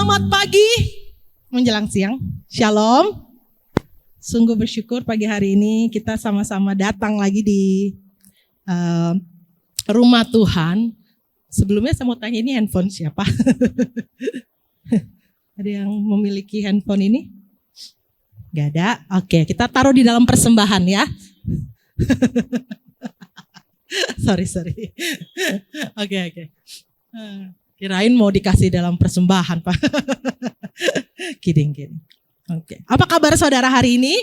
Selamat pagi menjelang siang. Shalom. Sungguh bersyukur pagi hari ini kita sama-sama datang lagi di rumah Tuhan. Sebelumnya saya mau tanya, ini handphone siapa? Ada yang memiliki handphone ini? Gak ada? Oke, kita taruh di dalam persembahan ya. Sorry. Oke. Kirain mau dikasih dalam persembahan, Pak. Kidding. Oke. Apa kabar saudara hari ini?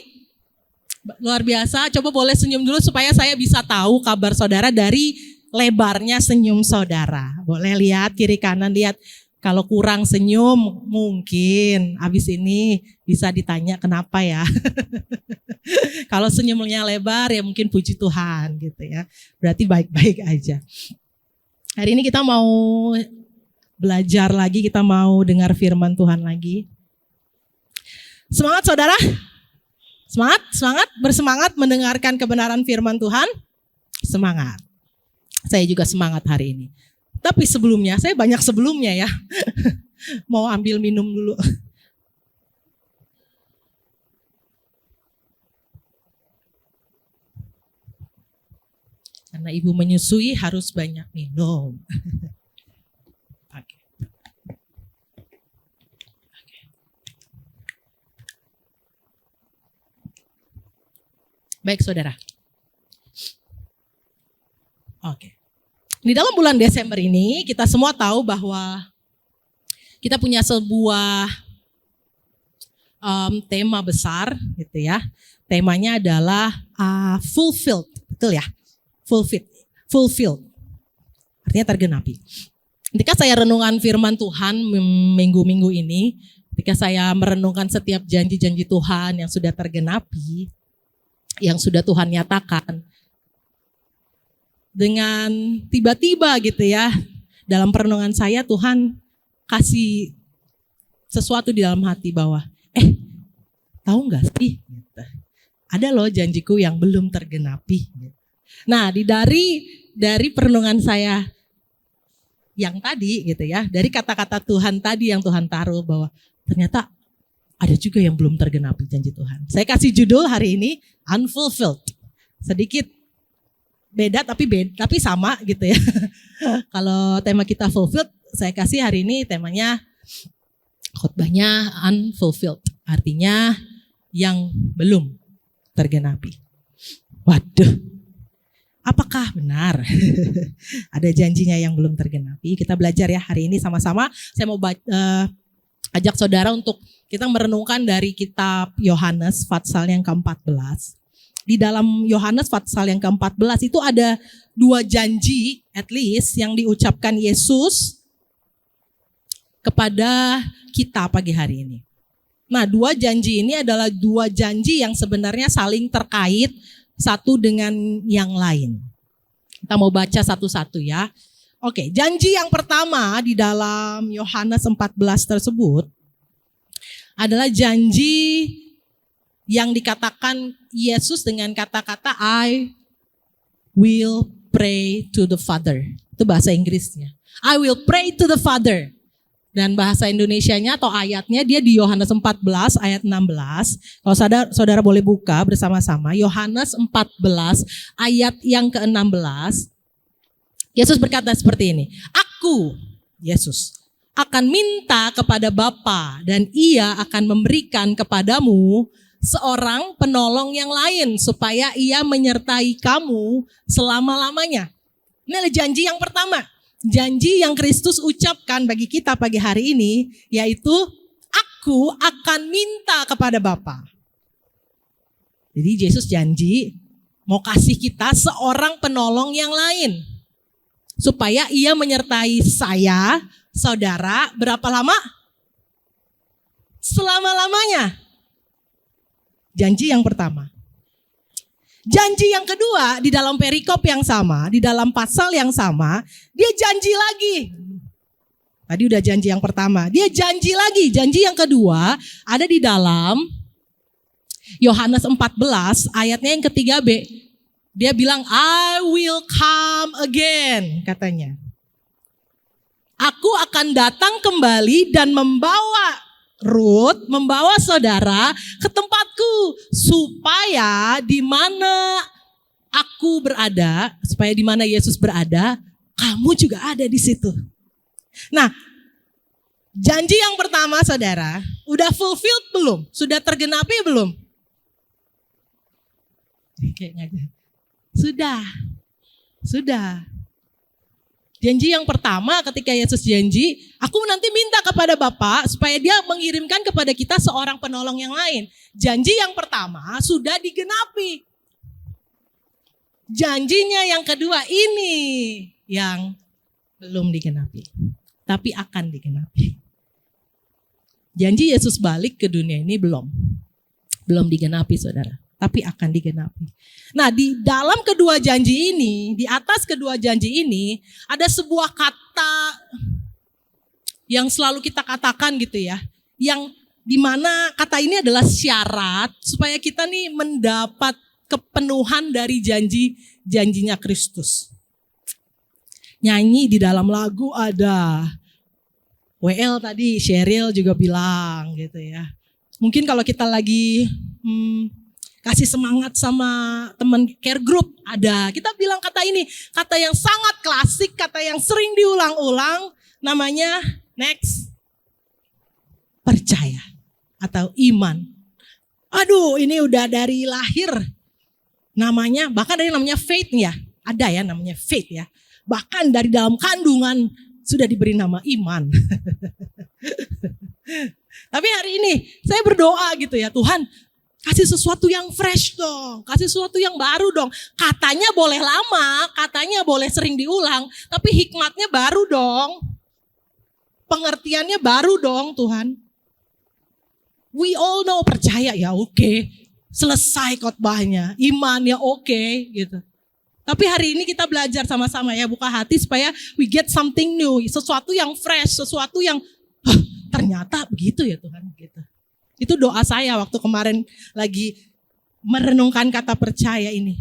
Luar biasa. Coba boleh senyum dulu supaya saya bisa tahu kabar saudara dari lebarnya senyum saudara. Boleh lihat kiri kanan, lihat. Kalau kurang senyum mungkin habis ini bisa ditanya kenapa ya. Kalau senyumnya lebar ya mungkin puji Tuhan gitu ya. Berarti baik-baik aja. Hari ini kita mau belajar lagi, kita mau dengar firman Tuhan lagi. Semangat saudara? Semangat, bersemangat mendengarkan kebenaran firman Tuhan? Semangat. Saya juga semangat hari ini. Tapi sebelumnya, saya banyak sebelumnya ya. Mau ambil minum dulu. Karena ibu menyusui harus banyak minum. Oke. Baik saudara. Oke. Di dalam bulan Desember ini kita semua tahu bahwa kita punya sebuah tema besar gitu ya. Temanya adalah fulfilled, betul ya? Fulfilled. Artinya tergenapi. Ketika saya renungan firman Tuhan minggu-minggu ini, ketika saya merenungkan setiap janji-janji Tuhan yang sudah tergenapi, yang sudah Tuhan nyatakan, dengan tiba-tiba gitu ya, dalam perenungan saya Tuhan kasih sesuatu di dalam hati bahwa, tahu nggak sih, ada loh janjiku yang belum tergenapi. Nah, dari perenungan saya yang tadi gitu ya, dari kata-kata Tuhan tadi yang Tuhan taruh bahwa ternyata ada juga yang belum tergenapi janji Tuhan. Saya kasih judul hari ini unfulfilled. Sedikit beda tapi sama gitu ya. Kalau tema kita fulfilled, saya kasih hari ini temanya khotbahnya unfulfilled. Artinya yang belum tergenapi. Waduh. Apakah benar ada janjinya yang belum tergenapi? Kita belajar ya hari ini sama-sama. Saya mau ajak saudara untuk kita merenungkan dari kitab Yohanes pasal yang ke-14. Di dalam Yohanes pasal yang ke-14 itu ada 2 janji at least yang diucapkan Yesus kepada kita pagi hari ini. Nah, 2 janji ini adalah 2 janji yang sebenarnya saling terkait satu dengan yang lain. Kita mau baca satu-satu ya. Oke, janji yang pertama di dalam Yohanes 14 tersebut adalah janji yang dikatakan Yesus dengan kata-kata I will pray to the Father. Itu bahasa Inggrisnya. I will pray to the Father. Dan bahasa Indonesianya atau ayatnya dia di Yohanes 14 ayat 16. Kalau saudara boleh buka bersama-sama. Yohanes 14 ayat yang ke-16. Yesus berkata seperti ini. Aku, Yesus, akan minta kepada Bapa dan Ia akan memberikan kepadamu seorang penolong yang lain supaya ia menyertai kamu selama-lamanya. Ini adalah janji yang pertama. Janji yang Kristus ucapkan bagi kita pagi hari ini, yaitu aku akan minta kepada Bapa. Jadi Yesus janji mau kasih kita seorang penolong yang lain. Supaya ia menyertai saya, saudara, berapa lama? Selama-lamanya. Janji yang pertama. Janji yang kedua di dalam perikop yang sama, di dalam pasal yang sama, dia janji lagi. Tadi udah janji yang pertama, dia janji lagi. Janji yang kedua ada di dalam Yohanes 14 ayatnya yang ke-3b. Dia bilang I will come again katanya. Aku akan datang kembali dan membawa Ruth, membawa saudara ke tempatku, supaya di mana aku berada, supaya di mana Yesus berada, kamu juga ada di situ. Nah, janji yang pertama saudara, udah fulfilled belum? Sudah tergenapi belum? Sudah. Janji yang pertama ketika Yesus janji, aku nanti minta kepada Bapa supaya dia mengirimkan kepada kita seorang penolong yang lain. Janji yang pertama sudah digenapi. Janjinya yang kedua ini yang belum digenapi, tapi akan digenapi. Janji Yesus balik ke dunia ini belum digenapi saudara, tapi akan digenapi. Nah, di dalam kedua janji ini, di atas kedua janji ini, ada sebuah kata yang selalu kita katakan gitu ya, yang dimana kata ini adalah syarat supaya kita nih mendapat kepenuhan dari janjinya Kristus. Nyanyi di dalam lagu ada, WL tadi, Sheryl juga bilang gitu ya. Mungkin kalau kita lagi kasih semangat sama teman care group ada. Kita bilang kata ini, kata yang sangat klasik, kata yang sering diulang-ulang, namanya next, percaya atau iman. Aduh, ini udah dari lahir. Namanya, bahkan dari namanya faith ya. Ada ya namanya faith ya. Bahkan dari dalam kandungan sudah diberi nama iman. Tapi hari ini saya berdoa gitu ya, Tuhan, kasih sesuatu yang fresh dong, kasih sesuatu yang baru dong. Katanya boleh lama, katanya boleh sering diulang, tapi hikmatnya baru dong. Pengertiannya baru dong Tuhan. We all know, percaya ya oke. Selesai khotbahnya, iman ya oke gitu. Tapi hari ini kita belajar sama-sama ya, buka hati supaya we get something new, sesuatu yang fresh, sesuatu yang ternyata begitu ya Tuhan gitu. Itu doa saya waktu kemarin lagi merenungkan kata percaya ini.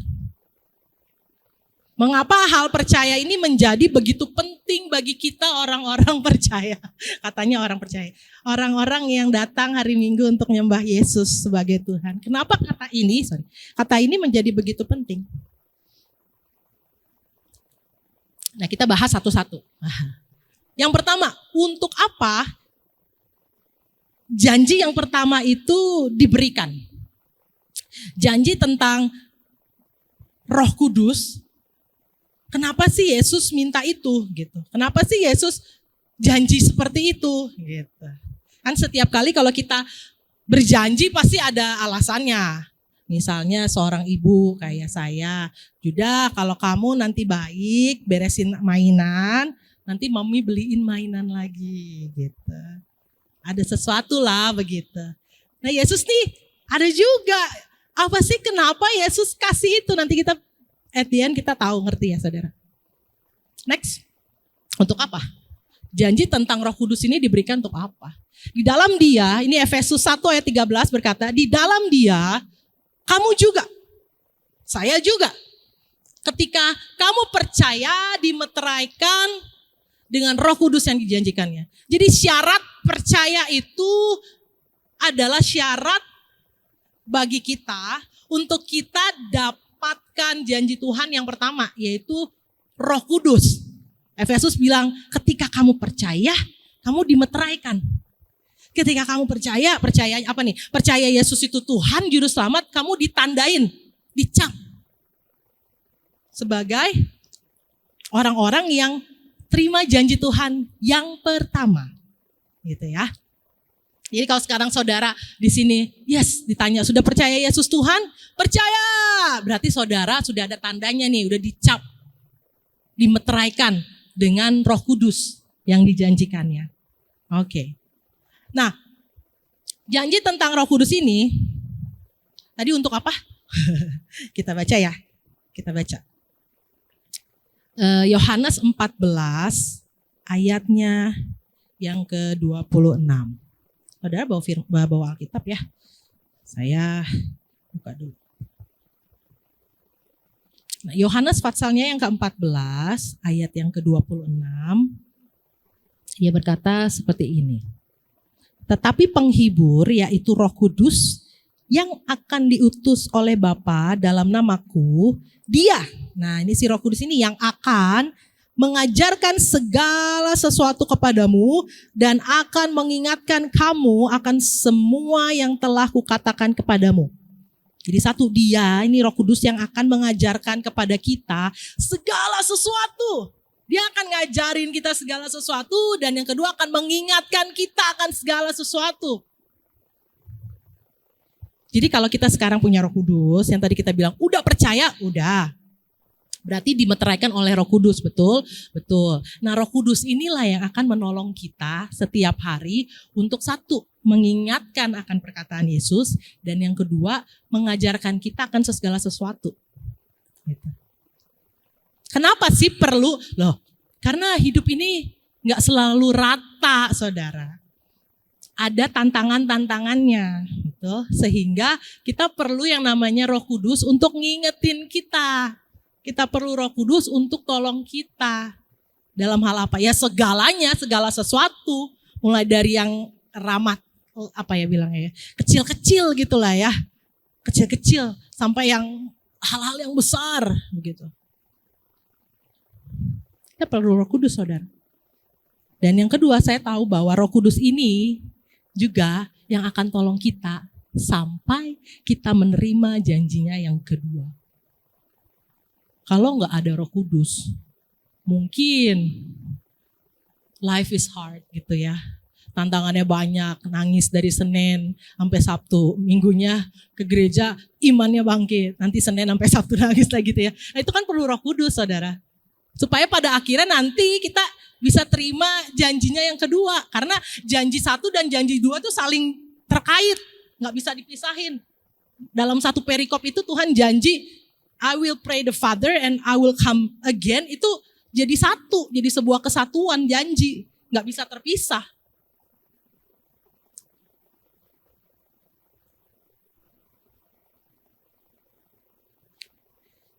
Mengapa hal percaya ini menjadi begitu penting bagi kita orang-orang percaya? Katanya orang percaya. Orang-orang yang datang hari Minggu untuk menyembah Yesus sebagai Tuhan. Kenapa kata ini menjadi begitu penting? Nah, kita bahas satu-satu. Yang pertama, untuk apa janji yang pertama itu diberikan? Janji tentang Roh Kudus. Kenapa sih Yesus minta itu gitu? Kenapa sih Yesus janji seperti itu gitu? Kan setiap kali kalau kita berjanji pasti ada alasannya. Misalnya seorang ibu kayak saya, Juda kalau kamu nanti baik beresin mainan, nanti mami beliin mainan lagi gitu. Ada sesuatu lah begitu. Nah Yesus nih ada juga, apa sih kenapa Yesus kasih itu? Nanti kita at the end kita tahu, ngerti ya saudara. Next, untuk apa? Janji tentang Roh Kudus ini diberikan untuk apa? Di dalam Dia, ini Efesus 1 ayat 13 berkata, di dalam Dia kamu juga, saya juga. Ketika kamu percaya dimeteraikan dengan Roh Kudus yang dijanjikannya. Jadi syarat percaya itu adalah syarat bagi kita untuk kita dapatkan janji Tuhan yang pertama, yaitu Roh Kudus. Efesus bilang ketika kamu percaya, kamu dimeteraikan. Ketika kamu percaya apa nih? Percaya Yesus itu Tuhan, Juru Selamat, kamu ditandain, dicap sebagai orang-orang yang terima janji Tuhan yang pertama, gitu ya. Jadi kalau sekarang saudara di sini, yes, ditanya sudah percaya Yesus Tuhan? Percaya, berarti saudara sudah ada tandanya nih, udah dicap, dimeteraikan dengan Roh Kudus yang dijanjikannya. Oke. Nah, janji tentang Roh Kudus ini tadi untuk apa? Kita baca ya. Kita baca. Yohanes 14 ayatnya yang ke-26. Saudara bawa Alkitab ya. Saya buka dulu. Nah, Yohanes pasalnya yang ke-14 ayat yang ke-26. Dia berkata seperti ini. Tetapi penghibur, yaitu Roh Kudus, yang akan diutus oleh Bapa dalam namaku, dia, nah ini si Roh Kudus ini yang akan mengajarkan segala sesuatu kepadamu dan akan mengingatkan kamu akan semua yang telah kukatakan kepadamu. Jadi satu, dia, ini Roh Kudus yang akan mengajarkan kepada kita segala sesuatu. Dia akan ngajarin kita segala sesuatu, dan yang kedua akan mengingatkan kita akan segala sesuatu. Jadi kalau kita sekarang punya Roh Kudus, yang tadi kita bilang udah percaya, udah. Berarti dimeteraikan oleh Roh Kudus, betul? Betul. Nah, Roh Kudus inilah yang akan menolong kita setiap hari untuk satu, mengingatkan akan perkataan Yesus, dan yang kedua, mengajarkan kita akan segala sesuatu. Gitu. Kenapa sih perlu? Loh, karena hidup ini gak selalu rata, saudara. Ada tantangan-tantangannya, gitu. Sehingga kita perlu yang namanya Roh Kudus untuk ngingetin kita. Kita perlu Roh Kudus untuk tolong kita. Dalam hal apa? Ya segalanya, segala sesuatu. Mulai dari yang ramah, kecil-kecil gitulah ya. Kecil-kecil sampai yang hal-hal yang besar, begitu. Kita perlu Roh Kudus, saudara. Dan yang kedua, saya tahu bahwa Roh Kudus ini juga yang akan tolong kita sampai kita menerima janjinya yang kedua. Kalau nggak ada Roh Kudus, mungkin life is hard gitu ya. Tantangannya banyak, nangis dari Senin sampai Sabtu. Minggunya ke gereja, imannya bangkit. Nanti Senin sampai Sabtu nangis lagi gitu ya. Nah, itu kan perlu Roh Kudus, saudara. Supaya pada akhirnya nanti kita bisa terima janjinya yang kedua. Karena janji satu dan janji dua itu saling terkait. Gak bisa dipisahin. Dalam satu perikop itu Tuhan janji, I will pray the Father and I will come again. Itu jadi satu, jadi sebuah kesatuan janji. Gak bisa terpisah.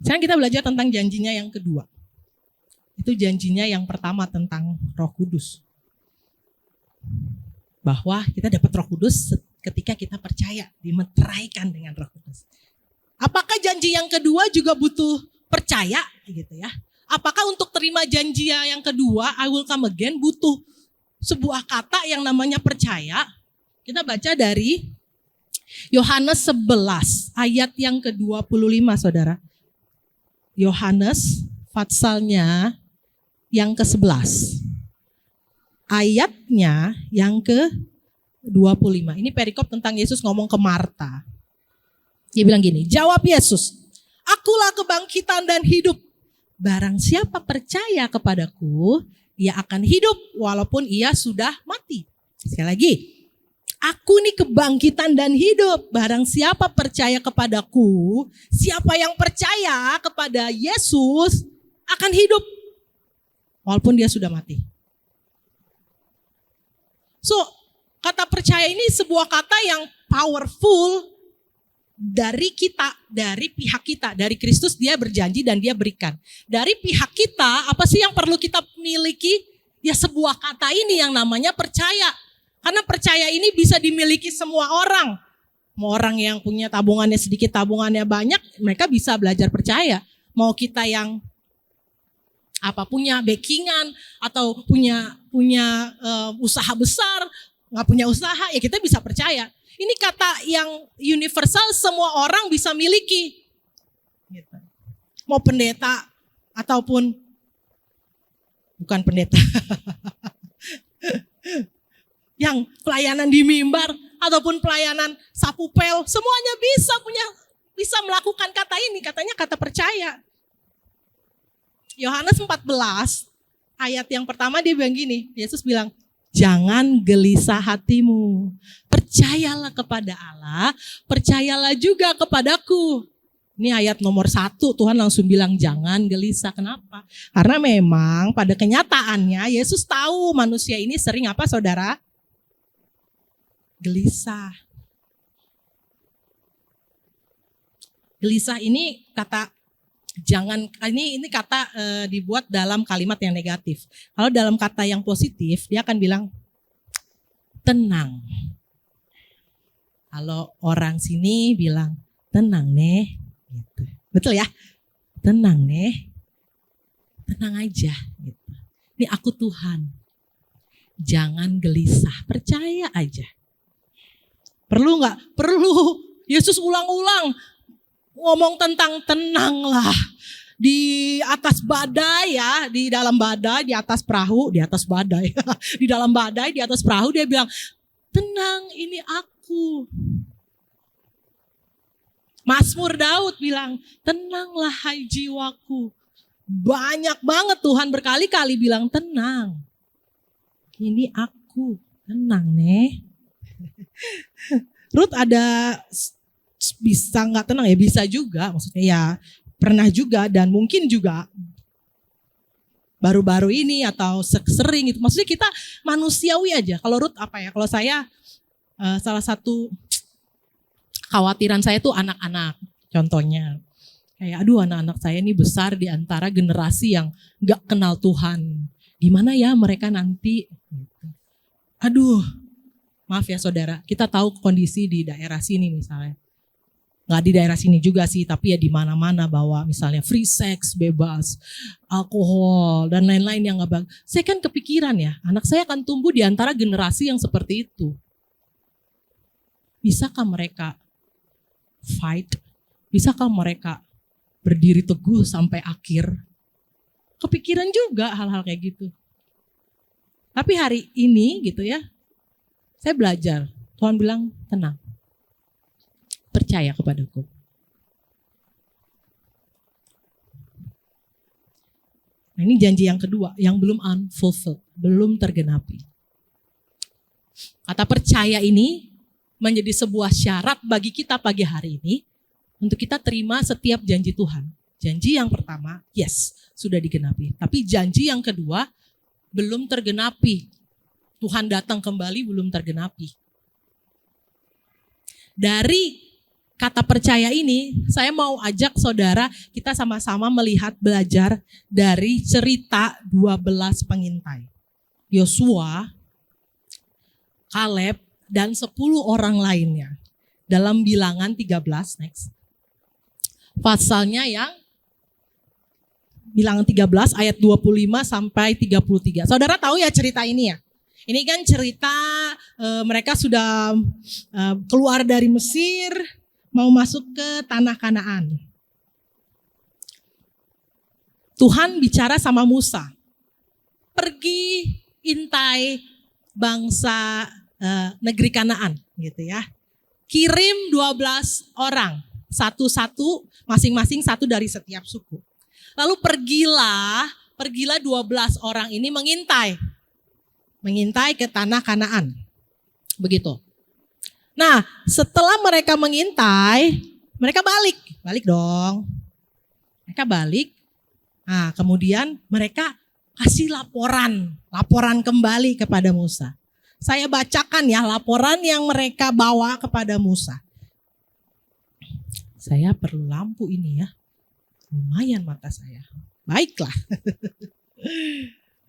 Sekarang kita belajar tentang janjinya yang kedua. Itu janjinya yang pertama tentang Roh Kudus. Bahwa kita dapat Roh Kudus ketika kita percaya, dimeteraikan dengan Roh Kudus. Apakah janji yang kedua juga butuh percaya gitu ya? Apakah untuk terima janji yang kedua, I will come again, butuh sebuah kata yang namanya percaya? Kita baca dari Yohanes 11 ayat yang ke-25, saudara. Yohanes patsalnya yang ke-11. Ayatnya yang ke-25. Ini perikop tentang Yesus ngomong ke Marta. Dia bilang gini, jawab Yesus, akulah kebangkitan dan hidup. Barang siapa percaya kepadaku, ia akan hidup walaupun ia sudah mati. Sekali lagi, aku nih kebangkitan dan hidup. Barang siapa percaya kepadaku, siapa yang percaya kepada Yesus akan hidup walaupun dia sudah mati. So, kata percaya ini sebuah kata yang powerful dari kita, dari pihak kita, dari Kristus dia berjanji dan dia berikan. Dari pihak kita, apa sih yang perlu kita miliki? Ya sebuah kata ini yang namanya percaya. Karena percaya ini bisa dimiliki semua orang. Mau orang yang punya tabungannya sedikit, tabungannya banyak, mereka bisa belajar percaya. Mau kita yang punya backingan atau punya usaha besar, nggak punya usaha, ya kita bisa percaya. Ini kata yang universal, semua orang bisa miliki. Gitu. Mau pendeta ataupun bukan pendeta, yang pelayanan di mimbar ataupun pelayanan sapu pel, semuanya bisa melakukan kata ini, katanya kata percaya. Yohanes 14 ayat yang pertama dia bilang gini, Yesus bilang, jangan gelisah hatimu, percayalah kepada Allah, percayalah juga kepadaku. Ini ayat nomor 1, Tuhan langsung bilang jangan gelisah. Kenapa? Karena memang pada kenyataannya Yesus tahu manusia ini sering apa, saudara? Gelisah. Gelisah ini kata Jangan, ini kata dibuat dalam kalimat yang negatif. Kalau dalam kata yang positif, dia akan bilang tenang. Kalau orang sini bilang tenang nih, gitu. Betul ya? Tenang nih, tenang aja. Gitu. Ini aku Tuhan. Jangan gelisah, percaya aja. Perlu nggak? Perlu. Yesus ulang-ulang ngomong tentang tenanglah di atas badai ya, di dalam badai, di atas perahu, di atas badai, di dalam badai, di atas perahu dia bilang, tenang ini aku. Mazmur Daud bilang, tenanglah hai jiwaku. Banyak banget Tuhan berkali-kali bilang tenang. Ini aku, tenang nih. Ruth ada bisa nggak tenang ya, bisa juga, maksudnya ya pernah juga dan mungkin juga baru-baru ini atau sering itu, maksudnya kita manusiawi aja. Kalau Ruth apa ya, kalau saya salah satu khawatiran saya tuh anak-anak, contohnya kayak aduh anak-anak saya ini besar di antara generasi yang nggak kenal Tuhan, gimana ya mereka nanti, aduh maaf ya saudara, kita tahu kondisi di daerah sini misalnya. Nggak di daerah sini juga sih, tapi ya di mana-mana bahwa misalnya free sex, bebas, alkohol, dan lain-lain yang nggak bagus. Saya kan kepikiran ya, anak saya akan tumbuh di antara generasi yang seperti itu. Bisakah mereka fight? Bisakah mereka berdiri teguh sampai akhir? Kepikiran juga hal-hal kayak gitu. Tapi hari ini gitu ya, saya belajar, Tuhan bilang tenang. Percaya kepadaku. Nah, ini janji yang kedua yang belum unfulfilled, belum tergenapi. Kata percaya ini menjadi sebuah syarat bagi kita pagi hari ini untuk kita terima setiap janji Tuhan. Janji yang pertama, yes, sudah digenapi. Tapi janji yang kedua belum tergenapi. Tuhan datang kembali belum tergenapi. Dari kata percaya ini, saya mau ajak saudara kita sama-sama melihat belajar dari cerita 12 pengintai. Yosua, Kaleb, dan 10 orang lainnya. Dalam Bilangan 13, next. Pasalnya yang Bilangan 13 ayat 25 sampai 33. Saudara tahu ya cerita ini ya? Ini kan cerita mereka sudah keluar dari Mesir, mau masuk ke tanah Kanaan. Tuhan bicara sama Musa, pergi intai bangsa negeri Kanaan, gitu ya. Kirim 12 orang, satu-satu, masing-masing satu dari setiap suku. Lalu pergilah 12 orang ini mengintai ke tanah Kanaan. Begitu. Nah, setelah mereka mengintai, mereka balik dong. Mereka balik. Nah, kemudian mereka kasih laporan kembali kepada Musa. Saya bacakan ya laporan yang mereka bawa kepada Musa. Saya perlu lampu ini ya. Lumayan mata saya. Baiklah.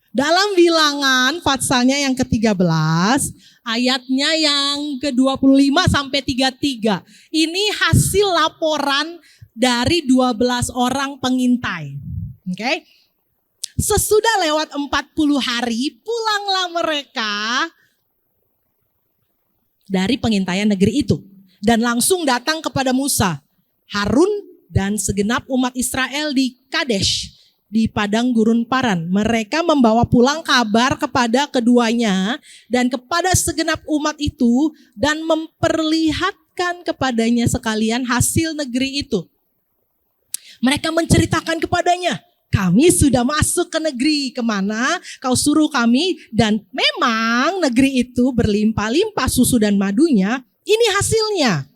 Dalam Bilangan pasalnya yang ke-13, ayatnya yang ke-25 sampai 33. Ini hasil laporan dari 12 orang pengintai. Oke. Sesudah lewat 40 hari, pulanglah mereka dari pengintaian negeri itu. Dan langsung datang kepada Musa, Harun, dan segenap umat Israel di Kadesh, di padang gurun Paran. Mereka membawa pulang kabar kepada keduanya dan kepada segenap umat itu dan memperlihatkan kepadanya sekalian hasil negeri itu. Mereka menceritakan kepadanya, kami sudah masuk ke negeri kemana kau suruh kami dan memang negeri itu berlimpah-limpah susu dan madunya. Ini hasilnya.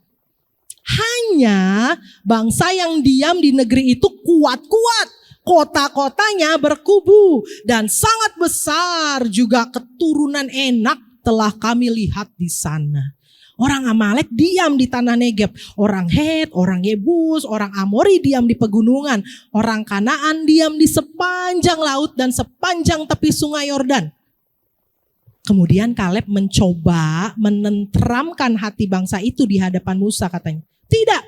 Hanya bangsa yang diam di negeri itu kuat-kuat. Kota-kotanya berkubu dan sangat besar juga keturunan Enak telah kami lihat di sana. Orang Amalek diam di tanah Negeb. Orang Het, orang Yebus, orang Amori diam di pegunungan. Orang Kanaan diam di sepanjang laut dan sepanjang tepi sungai Yordan. Kemudian Kaleb mencoba menenteramkan hati bangsa itu di hadapan Musa, katanya. Tidak,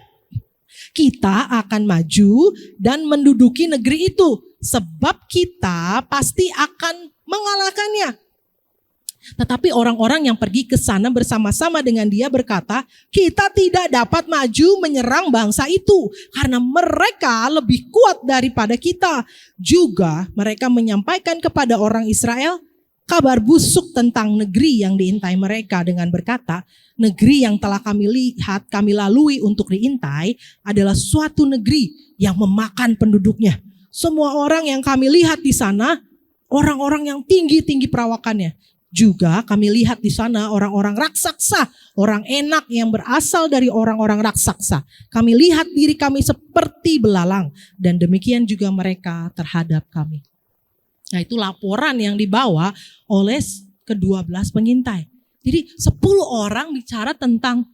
kita akan maju dan menduduki negeri itu. Sebab kita pasti akan mengalahkannya. Tetapi orang-orang yang pergi ke sana bersama-sama dengan dia berkata, kita tidak dapat maju menyerang bangsa itu karena mereka lebih kuat daripada kita. Juga mereka menyampaikan kepada orang Israel kabar busuk tentang negeri yang diintai mereka dengan berkata, negeri yang telah kami lihat, kami lalui untuk diintai adalah suatu negeri yang memakan penduduknya. Semua orang yang kami lihat di sana, orang-orang yang tinggi-tinggi perawakannya. Juga kami lihat di sana orang-orang raksasa, orang enak yang berasal dari orang-orang raksasa. Kami lihat diri kami seperti belalang dan demikian juga mereka terhadap kami. Nah, itu laporan yang dibawa oleh ke-12 pengintai. Jadi 10 orang bicara tentang,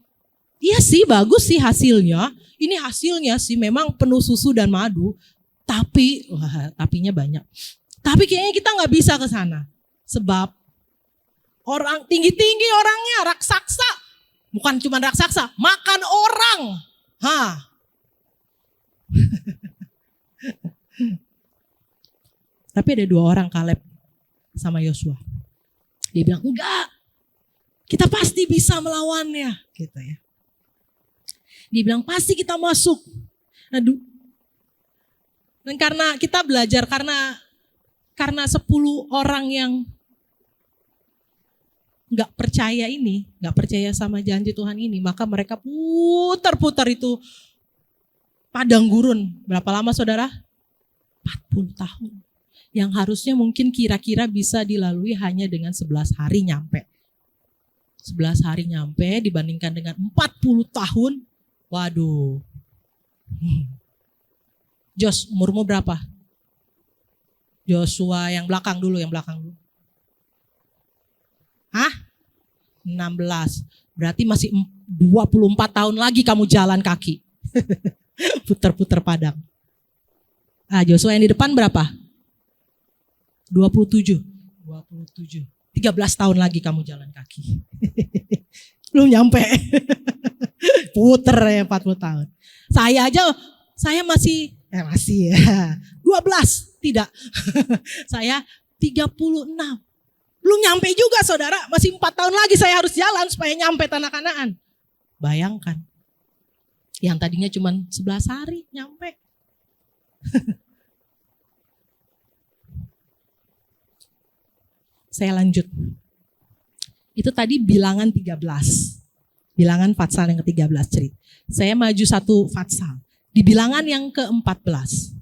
iya sih bagus sih hasilnya, ini hasilnya sih memang penuh susu dan madu, tapi, tapinya banyak. Tapi kayaknya kita gak bisa ke sana, sebab orang tinggi-tinggi orangnya, raksasa. Bukan cuma raksasa, makan orang. Tapi ada 2 orang, Kaleb sama Yosua. Dia bilang, enggak, kita pasti bisa melawannya. Gitu ya. Dia bilang, pasti kita masuk. Aduh. Dan karena kita belajar, karena 10 orang yang gak percaya ini, gak percaya sama janji Tuhan ini, maka mereka putar-putar itu padang gurun. Berapa lama saudara? 40 tahun. Yang harusnya mungkin kira-kira bisa dilalui hanya dengan 11 hari nyampe. 11 hari nyampe dibandingkan dengan 40 tahun. Waduh. Jos, umurmu berapa? Joshua yang belakang dulu. 16. Berarti masih 24 tahun lagi kamu jalan kaki. Putar-putar padang. Joshua yang di depan berapa? 27. 13 tahun lagi kamu jalan kaki. Belum nyampe. Puter ya 40 tahun. Saya masih ya. 12, tidak. Saya 36. Belum nyampe juga saudara, masih 4 tahun lagi saya harus jalan supaya nyampe tanah Kanaan. Bayangkan, yang tadinya cuma 11 hari nyampe. Saya lanjut. Itu tadi bilangan 13. Bilangan Fatsal yang ke-13 cerita. Saya maju 1 Fatsal. Di bilangan yang ke-14.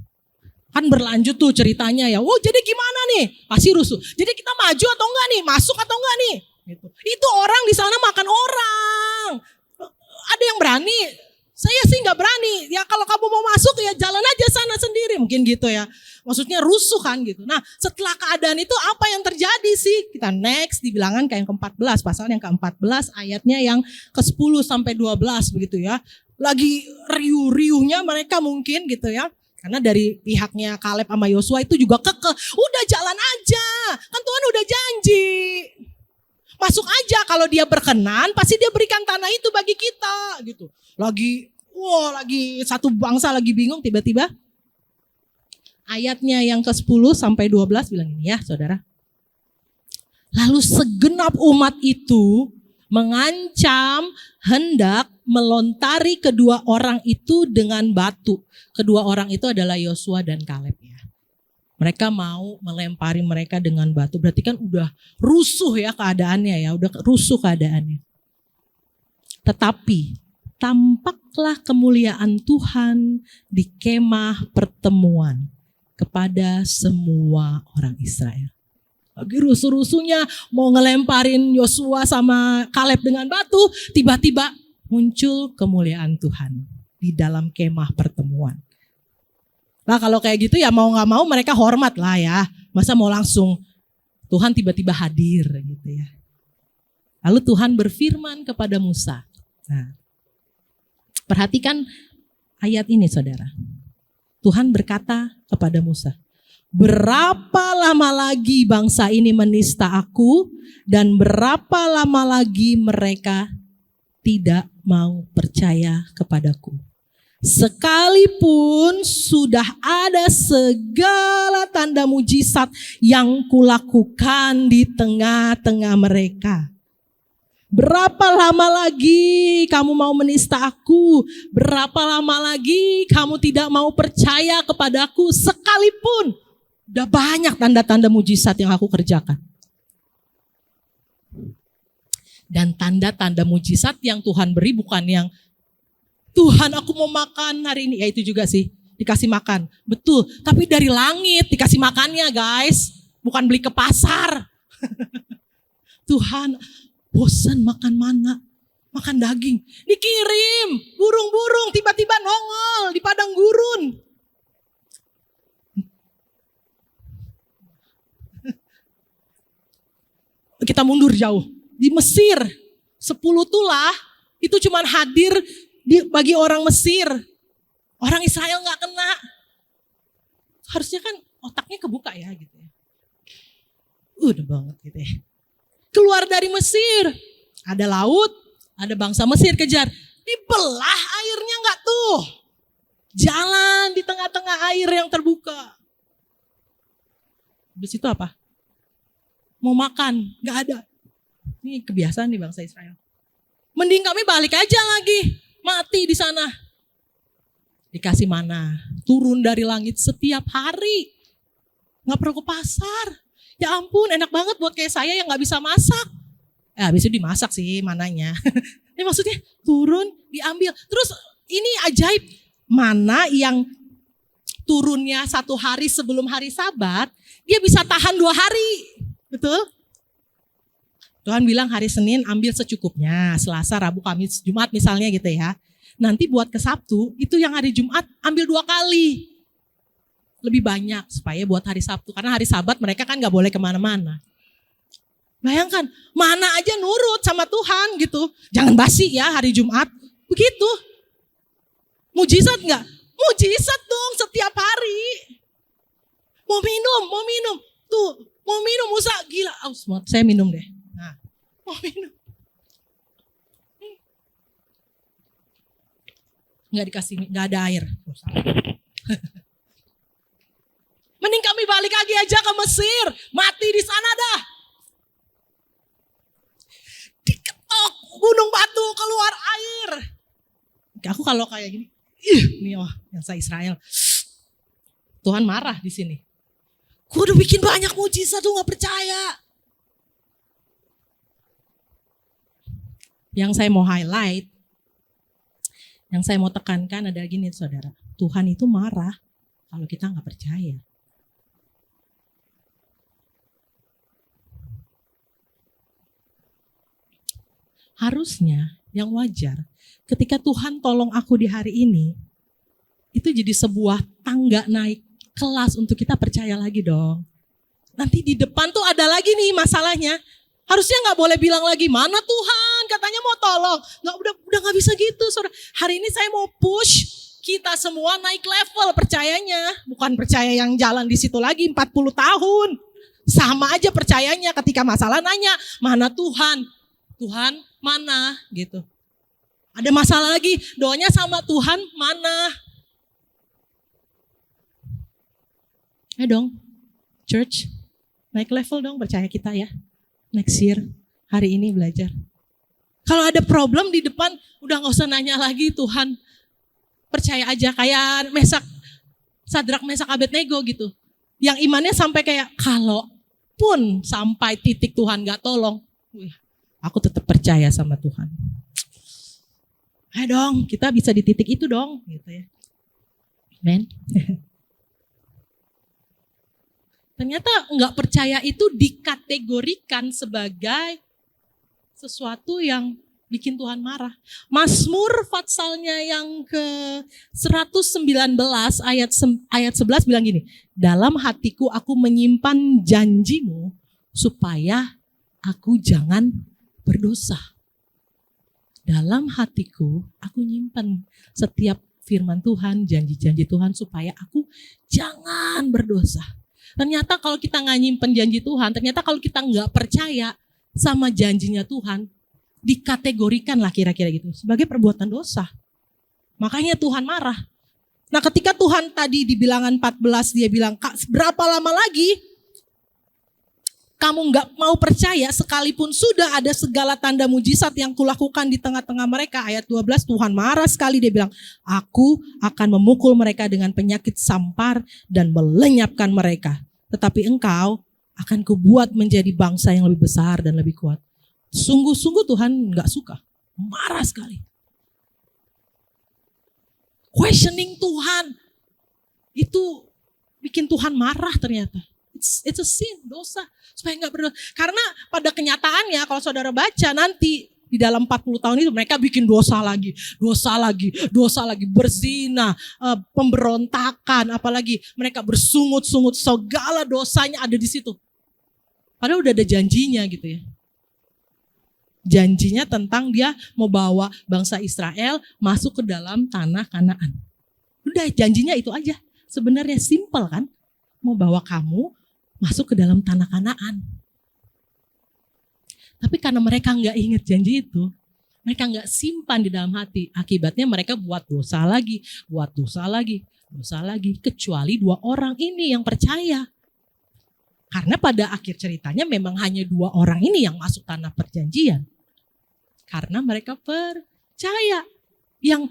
Kan berlanjut tuh ceritanya ya. Oh, jadi gimana nih? Pasti rusuh. Jadi kita maju atau enggak nih? Masuk atau enggak nih? Gitu. Itu orang di sana makan orang. Ada yang berani? Saya sih enggak berani. Ya kalau kamu mau masuk ya jalan aja sana sendiri. Mungkin gitu ya. Maksudnya rusuh kan gitu. Nah, setelah keadaan itu apa yang terjadi sih? Kita next di bilangan yang ke-14. Pasal yang ke-14 ayatnya yang ke-10 sampai 12 begitu ya. Lagi riuh-riuhnya mereka mungkin gitu ya. Karena dari pihaknya Kaleb sama Yosua itu juga kekeh. Udah jalan aja, kan Tuhan udah janji. Masuk aja, kalau dia berkenan pasti dia berikan tanah itu bagi kita gitu. Lagi satu bangsa lagi bingung, tiba-tiba ayatnya yang ke-10 sampai 12 bilang ini ya saudara. Lalu segenap umat itu mengancam hendak melontari kedua orang itu dengan batu. Kedua orang itu adalah Yosua dan Kaleb ya. Mereka mau melempari mereka dengan batu. Berarti kan udah rusuh ya keadaannya ya. Udah rusuh keadaannya. Tetapi tampaklah kemuliaan Tuhan di kemah pertemuan kepada semua orang Israel. Lagi rusuh-rusuhnya mau ngelemparin Yosua sama Kaleb dengan batu, tiba-tiba muncul kemuliaan Tuhan di dalam kemah pertemuan. Nah kalau kayak gitu ya mau gak mau mereka hormat lah ya. Masa mau langsung Tuhan tiba-tiba hadir gitu ya. Lalu Tuhan berfirman kepada Musa. Nah, perhatikan ayat ini saudara. Tuhan berkata kepada Musa, berapa lama lagi bangsa ini menista aku dan berapa lama lagi mereka tidak mau percaya kepadaku. Sekalipun sudah ada segala tanda mujizat yang kulakukan di tengah-tengah mereka. Berapa lama lagi kamu mau menista aku? Berapa lama lagi kamu tidak mau percaya kepadaku? Sekalipun udah banyak tanda-tanda mujizat yang aku kerjakan. Dan tanda-tanda mujizat yang Tuhan beri bukan yang Tuhan aku mau makan hari ini. Ya itu juga sih, dikasih makan. Betul, tapi dari langit dikasih makannya guys. Bukan beli ke pasar. Tuhan bosan makan mana, makan daging. Dikirim, burung-burung tiba-tiba nongol di padang gurun. Kita mundur jauh. Di Mesir, 10 tulah itu cuma hadir bagi orang Mesir. Orang Israel gak kena. Harusnya kan otaknya kebuka ya gitu ya. Udah banget gitu ya. Keluar dari Mesir. Ada laut, ada bangsa Mesir kejar. Dibelah airnya gak tuh. Jalan di tengah-tengah air yang terbuka. Di situ apa? Mau makan, gak ada. Ini kebiasaan nih bangsa Israel. Mending kami balik aja lagi. Mati di sana. Dikasih mana, turun dari langit setiap hari. Gak perlu ke pasar. Ya ampun, enak banget buat kayak saya yang gak bisa masak. Habis itu dimasak sih mananya. Ini maksudnya turun, diambil. Terus ini ajaib, mana yang turunnya 1 hari sebelum hari Sabat, dia bisa tahan 2 hari. Betul? Tuhan bilang hari Senin ambil secukupnya, Selasa, Rabu, Kamis, Jumat misalnya gitu ya. Nanti buat ke Sabtu, itu yang hari Jumat ambil 2 kali. Lebih banyak supaya buat hari Sabtu. Karena hari Sabat mereka kan gak boleh kemana-mana. Bayangkan, mana aja nurut sama Tuhan gitu. Jangan basi ya hari Jumat. Begitu. Mujizat gak? Mujizat dong setiap hari. Mau minum. Tuh, mau minum Musa, gila. Saya minum deh. Nah, mau minum. Nggak dikasih, nggak ada air. Mending kami balik lagi aja ke Mesir, mati di sana dah. Diketok gunung batu keluar air. Aku kalau kayak gini, nih yang saya Israel. Tuhan marah di sini. Gue udah bikin banyak mujizat tuh nggak percaya. Yang saya mau highlight, yang saya mau tekankan adalah gini saudara. Tuhan itu marah kalau kita nggak percaya. Harusnya yang wajar ketika Tuhan tolong aku di hari ini, itu jadi sebuah tangga naik kelas untuk kita percaya lagi dong. Nanti di depan tuh ada lagi nih masalahnya. Harusnya nggak boleh bilang lagi, mana Tuhan katanya mau tolong. Nggak, udah nggak bisa gitu saudara. Hari ini saya mau push kita semua naik level percayanya. Bukan percaya yang jalan di situ lagi 40 tahun. Sama aja percayanya ketika masalah nanya, mana Tuhan? Tuhan mana gitu. Ada masalah lagi, doanya sama Tuhan mana? Dong, church, naik level dong percaya kita ya. Next year, hari ini belajar. Kalau ada problem di depan, udah gak usah nanya lagi Tuhan. Percaya aja kayak Sadrak, Mesak, Abednego gitu. Yang imannya sampai kayak, kalau pun sampai titik Tuhan gak tolong, aku tetap percaya sama Tuhan. Ayo dong, kita bisa di titik itu dong. Gitu ya. Amen. Ternyata nggak percaya itu dikategorikan sebagai sesuatu yang bikin Tuhan marah. Mazmur Fatsalnya yang ke 119 ayat 11 bilang gini, dalam hatiku aku menyimpan janjimu supaya aku jangan berdosa. Dalam hatiku, aku nyimpan setiap firman Tuhan, janji-janji Tuhan supaya aku jangan berdosa. Ternyata kalau kita nggak nyimpan janji Tuhan, ternyata kalau kita nggak percaya sama janjinya Tuhan, dikategorikan lah kira-kira gitu sebagai perbuatan dosa. Makanya Tuhan marah. Nah ketika Tuhan tadi di Bilangan 14 dia bilang, berapa lama lagi kamu nggak mau percaya sekalipun sudah ada segala tanda mujizat yang kulakukan di tengah-tengah mereka. Ayat 12 Tuhan marah sekali, dia bilang, aku akan memukul mereka dengan penyakit sampar dan melenyapkan mereka. Tetapi engkau akan kubuat menjadi bangsa yang lebih besar dan lebih kuat. Sungguh-sungguh Tuhan nggak suka, marah sekali. Questioning Tuhan itu bikin Tuhan marah ternyata. It's a sin, dosa. Supaya nggak berdosa. Karena pada kenyataannya kalau saudara baca nanti di dalam 40 tahun itu mereka bikin dosa lagi, berzina, pemberontakan, apalagi mereka bersungut-sungut, segala dosanya ada di situ. Padahal udah ada janjinya gitu ya. Janjinya tentang dia mau bawa bangsa Israel masuk ke dalam tanah Kanaan. Udah janjinya itu aja. Sebenarnya simple kan? Mau bawa kamu masuk ke dalam tanah Kanaan. Tapi karena mereka nggak ingat janji itu, mereka nggak simpan di dalam hati. Akibatnya mereka buat dosa lagi. Kecuali 2 orang ini yang percaya. Karena pada akhir ceritanya memang hanya 2 orang ini yang masuk tanah perjanjian. Karena mereka percaya. Yang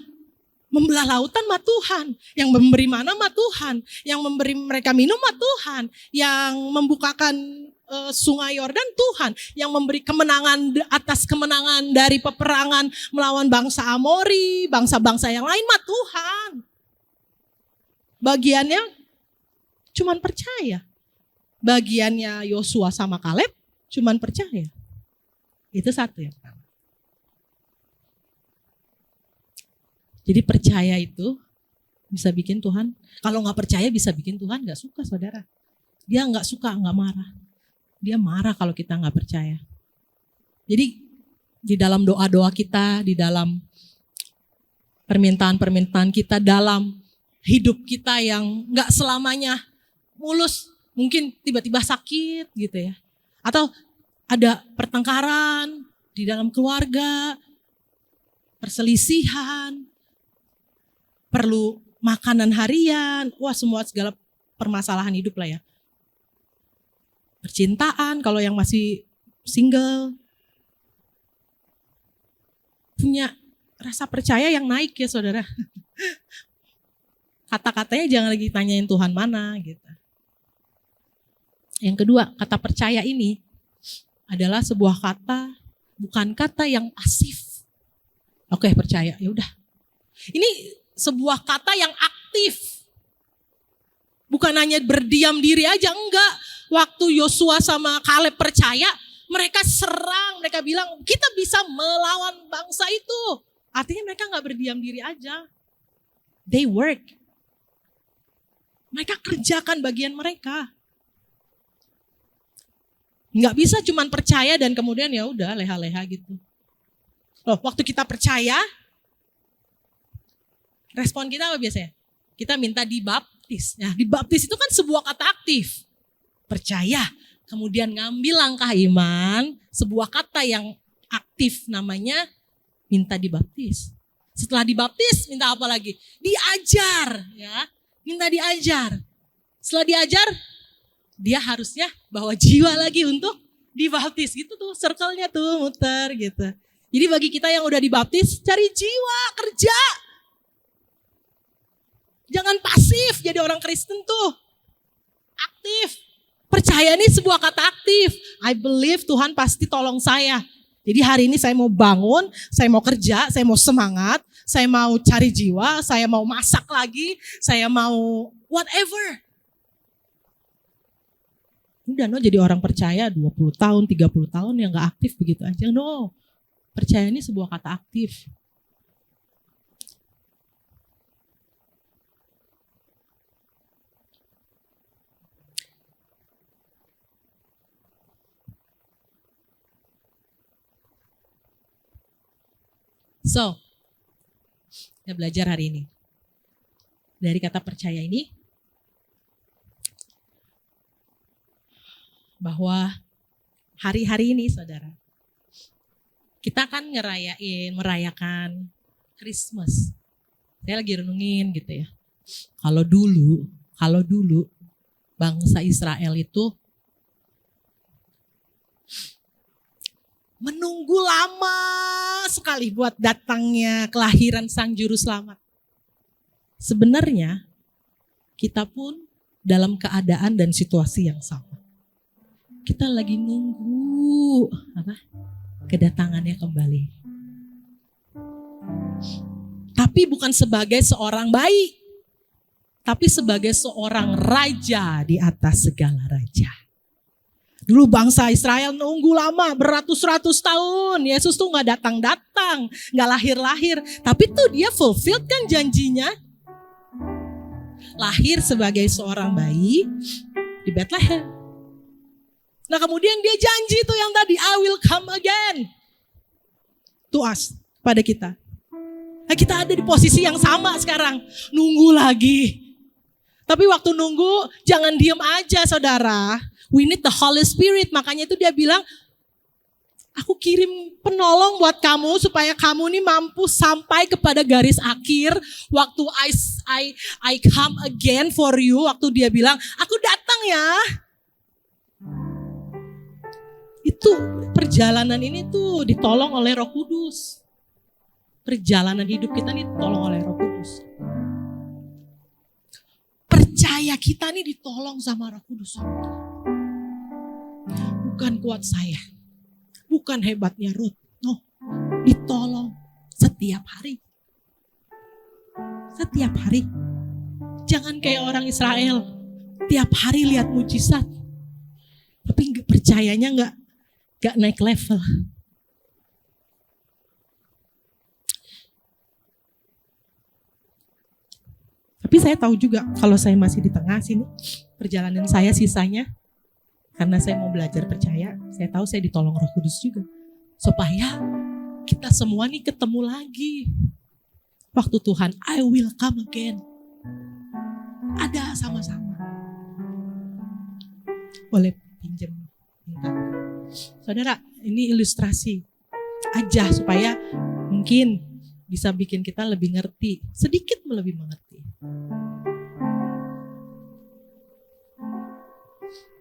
membelah lautan mah Tuhan, yang memberi mana mah Tuhan, yang memberi mereka minum mah Tuhan, yang membukakan sungai Yordan Tuhan, yang memberi kemenangan atas kemenangan dari peperangan melawan bangsa Amori, bangsa-bangsa yang lain mah Tuhan. Bagiannya cuman percaya. Bagiannya Yosua sama Kaleb cuman percaya. Itu satu yang pertama. Jadi percaya itu bisa bikin Tuhan, kalau gak percaya bisa bikin Tuhan gak suka saudara. Dia gak suka, gak marah. Dia marah kalau kita gak percaya. Jadi di dalam doa-doa kita, di dalam permintaan-permintaan kita, dalam hidup kita yang gak selamanya mulus, mungkin tiba-tiba sakit gitu ya. Atau ada pertengkaran di dalam keluarga, perselisihan, perlu makanan harian, semua segala permasalahan hidup lah ya. Percintaan, kalau yang masih single, punya rasa percaya yang naik ya saudara. Kata-katanya jangan lagi tanyain Tuhan mana gitu. Yang kedua, kata percaya ini adalah sebuah kata, bukan kata yang pasif. Oke, percaya, ya udah. Ini sebuah kata yang aktif. Bukan hanya berdiam diri aja, enggak. Waktu Yosua sama Kaleb percaya, mereka serang, mereka bilang kita bisa melawan bangsa itu. Artinya mereka enggak berdiam diri aja. They work. Mereka kerjakan bagian mereka. Enggak bisa cuman percaya dan kemudian ya udah leha-leha gitu. Loh, waktu kita percaya, respon kita apa biasanya? Kita minta dibaptis. Nah, dibaptis itu kan sebuah kata aktif. Percaya, kemudian ngambil langkah iman, sebuah kata yang aktif namanya minta dibaptis. Setelah dibaptis, minta apa lagi? Diajar, ya. Minta diajar. Setelah diajar, dia harusnya bawa jiwa lagi untuk dibaptis. Gitu tuh, circle-nya tuh muter gitu. Jadi bagi kita yang udah dibaptis, cari jiwa, kerja. Jangan pasif jadi orang Kristen tuh. Aktif. Percaya ini sebuah kata aktif. I believe Tuhan pasti tolong saya. Jadi hari ini saya mau bangun, saya mau kerja, saya mau semangat, saya mau cari jiwa, saya mau masak lagi, saya mau whatever. Udah jadi orang percaya 20 tahun, 30 tahun yang gak aktif begitu aja. No, percaya ini sebuah kata aktif. So, kita belajar hari ini. Dari kata percaya ini, bahwa hari-hari ini saudara, kita akan merayakan Christmas. Saya lagi renungin gitu ya. Kalau dulu bangsa Israel itu menunggu lama sekali buat datangnya kelahiran Sang Juru Selamat. Sebenarnya kita pun dalam keadaan dan situasi yang sama. Kita lagi nunggu kedatangannya kembali. Tapi bukan sebagai seorang bayi, tapi sebagai seorang raja di atas segala raja. Dulu bangsa Israel nunggu lama, beratus-ratus tahun. Yesus tuh gak datang-datang, gak lahir-lahir. Tapi tuh dia fulfilled kan janjinya. Lahir sebagai seorang bayi di Bethlehem. Nah kemudian dia janji tuh yang tadi, I will come again. To us, pada kita. Nah kita ada di posisi yang sama sekarang. Nunggu lagi. Tapi waktu nunggu, jangan diem aja saudara. We need the Holy Spirit. Makanya itu dia bilang, aku kirim penolong buat kamu supaya kamu nih mampu sampai kepada garis akhir. Waktu I come again for you. Waktu dia bilang, aku datang ya. Itu perjalanan ini tuh ditolong oleh Roh Kudus. Perjalanan hidup kita nih ditolong oleh Roh Kudus. Percaya kita nih ditolong sama Roh Kudus. Bukan kuat saya, bukan hebatnya Ruth, no, ditolong setiap hari. Setiap hari. Jangan kayak orang Israel, tiap hari lihat mujizat, tapi percayanya nggak naik level. Tapi saya tahu juga kalau saya masih di tengah sini, perjalanan saya sisanya, karena saya mau belajar percaya, saya tahu saya ditolong Roh Kudus juga. Supaya kita semua nih ketemu lagi. Waktu Tuhan, I will come again. Ada sama-sama. Boleh pinjam bentar. Saudara, ini ilustrasi aja supaya mungkin bisa bikin kita lebih ngerti. Sedikit lebih mengerti.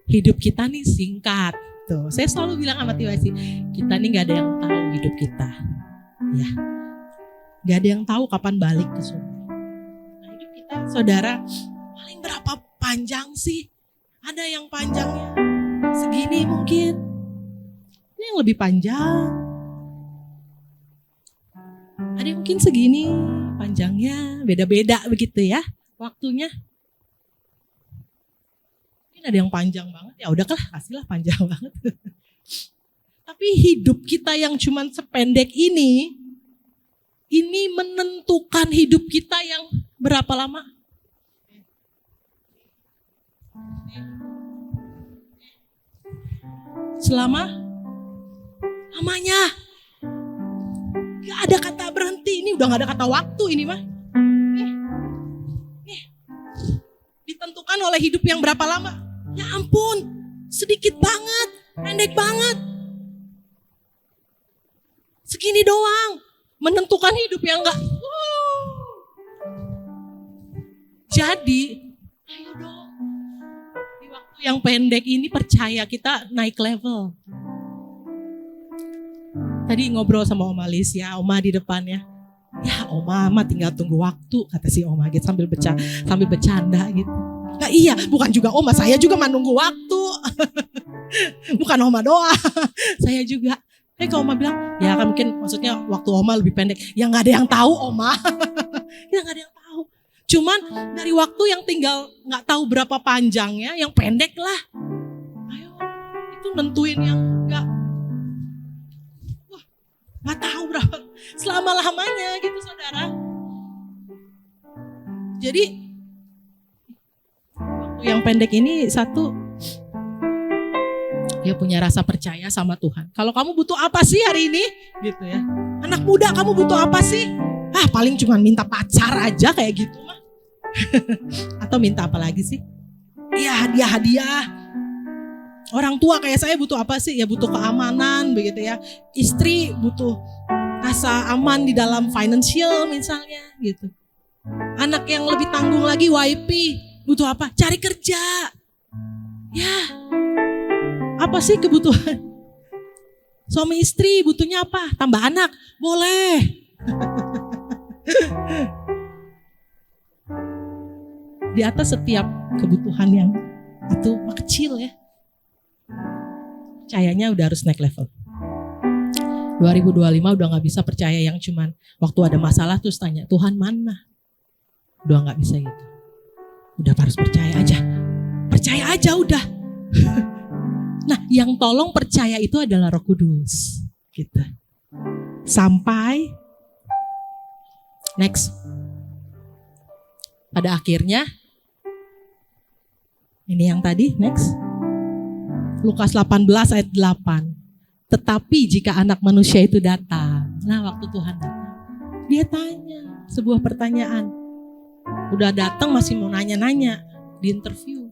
Hidup kita nih singkat. Tuh, saya selalu bilang sama Tiwasi, kita nih gak ada yang tahu hidup kita. Ya. Gak ada yang tahu kapan balik ke surga. Nah, hidup kita, saudara, paling berapa panjang sih? Ada yang panjangnya segini mungkin. Ini yang lebih panjang. Ada yang mungkin segini panjangnya, beda-beda begitu ya waktunya. Ada yang panjang banget, ya udahlah kasihlah panjang banget. Tapi hidup kita yang cuman sependek ini menentukan hidup kita yang berapa lama. Lamanya. Gak ada kata berhenti, ini udah gak ada kata waktu ini mah. Ditentukan oleh hidup yang berapa lama. Ya ampun, sedikit banget, pendek banget. Segini doang, menentukan hidup yang enggak. Jadi, ayo dong. Di waktu yang pendek ini percaya kita naik level. Tadi ngobrol sama Oma Alicia, Oma di depannya. Ya Oma mah tinggal tunggu waktu, kata si Oma gitu sambil bercanda gitu. Nah iya, bukan juga Oma, saya juga menunggu waktu. Bukan Oma doang, saya juga. Kalau Oma bilang, ya kan mungkin maksudnya waktu Oma lebih pendek. Ya gak ada yang tahu Oma. Ya gak ada yang tahu. Cuman dari waktu yang tinggal gak tahu berapa panjangnya, yang pendek lah. Ayo, itu nentuin yang gak tahu berapa. Selama-lamanya gitu saudara. Jadi yang pendek ini satu, Dia punya rasa percaya sama Tuhan. Kalau kamu butuh apa sih hari ini? Gitu ya. Anak muda, kamu butuh apa sih? Paling cuma minta pacar aja kayak gitu mah. Atau minta apa lagi sih? Iya, hadiah-hadiah. Orang tua kayak saya butuh apa sih? Ya butuh keamanan begitu ya. Istri butuh rasa aman di dalam financial misalnya gitu. Anak yang lebih tanggung lagi YP butuh apa? Cari kerja. Ya. Apa sih kebutuhan? Suami istri butuhnya apa? Tambah anak? Boleh. Di atas setiap kebutuhan yang itu kecil ya. Percayanya udah harus naik level. 2025 udah gak bisa percaya yang cuman waktu ada masalah terus tanya, Tuhan mana? Udah gak bisa gitu. Udah harus percaya aja. Percaya aja udah. Nah, yang tolong percaya itu adalah Roh Kudus. Gitu. Sampai next. Pada akhirnya ini yang tadi, next. Lukas 18 ayat 8. Tetapi jika anak manusia itu datang. Nah, waktu Tuhan datang, dia tanya sebuah pertanyaan. Udah datang masih mau nanya-nanya di interview.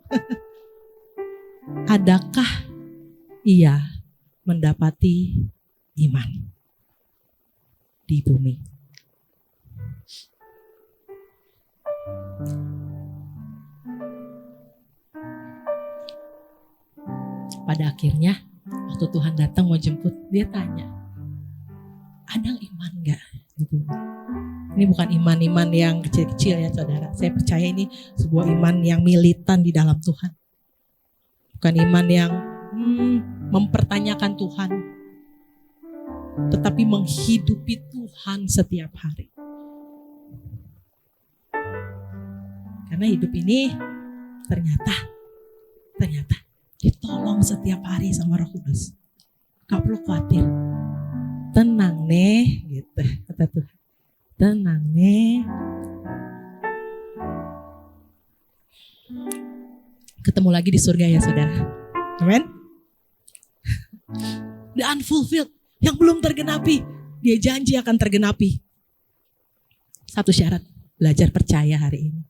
Adakah ia mendapati iman di bumi? Pada akhirnya waktu Tuhan datang mau jemput, dia tanya, ada iman gak di bumi? Ini bukan iman-iman yang kecil-kecil ya saudara. Saya percaya ini sebuah iman yang militan di dalam Tuhan. Bukan iman yang mempertanyakan Tuhan, tetapi menghidupi Tuhan setiap hari. Karena hidup ini ternyata ditolong setiap hari sama Roh Kudus. Gak perlu khawatir. Tenang nih, gitu kata Tuhan. Tenang nih. Ketemu lagi di surga ya saudara. Amen. The unfulfilled, yang belum tergenapi, dia janji akan tergenapi. Satu syarat, belajar percaya hari ini.